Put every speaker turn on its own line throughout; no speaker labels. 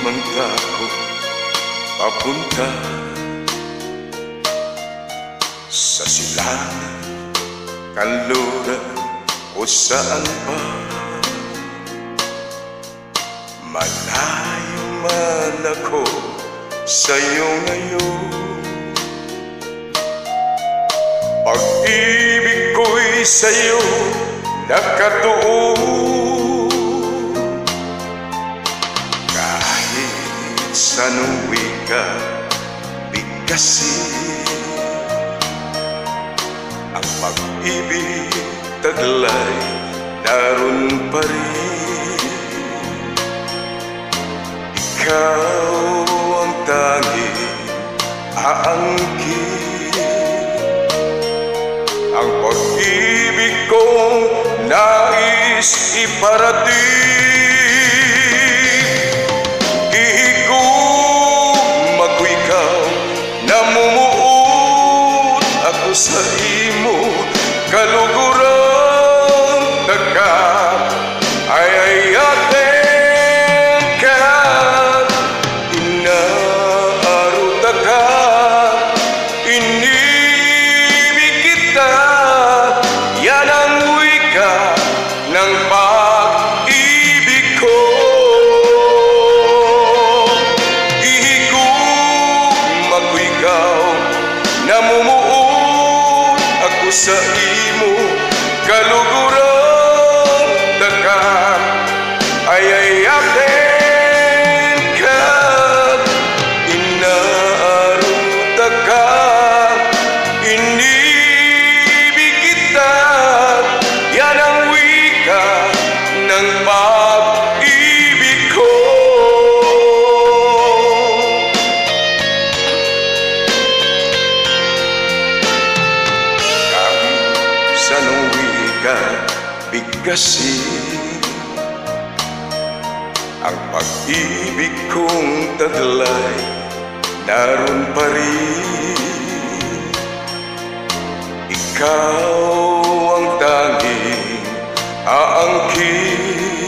mang tako papunta sa silangan, kanluran o saan pa. Malayo man ako sa'yo ngayon, pag-ibig ko'y sa'yo nakatuon. Kahit saan wika bigkasin, ang pag-ibig taglay naroon pa rin. Ikaw ang tanging aangkin, ang pag-ibig kong nais iparating. Ihigugma ko ikaw, namumuot ako sa imo, kalugurang daga ay ayaten ka. Inaarot ka, inibig kita, yan ang wika ng pag-ibig ko. Ihigugma ko ikaw, namumuot ako sa imo, kalugurang daga ay ayaten ka. Inaarot ka, inibig kita, yan ang wika ng pag-ibig ko. Kahit saan wika bigkasin, ang pag-ibig kong taglay naroon pa rin. Ikaw ang tanging aangkin,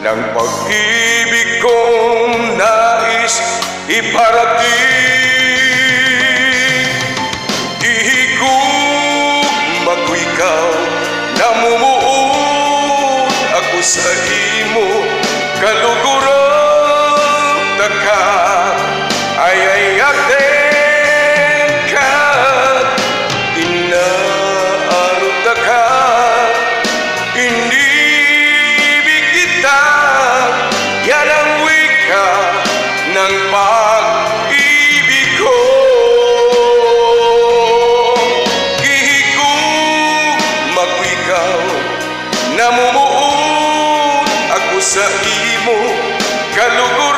ng pag-ibig kong nais iparating. Ihigugma ko ikaw, namumuot ako sa imo, kalugurang daga ay ayaten ka. Inaarot ka, inibig kita, yan ang wika ng pag-ibig ko. Ihigugma ko ikaw, namumuot ako sa imo, kalugurang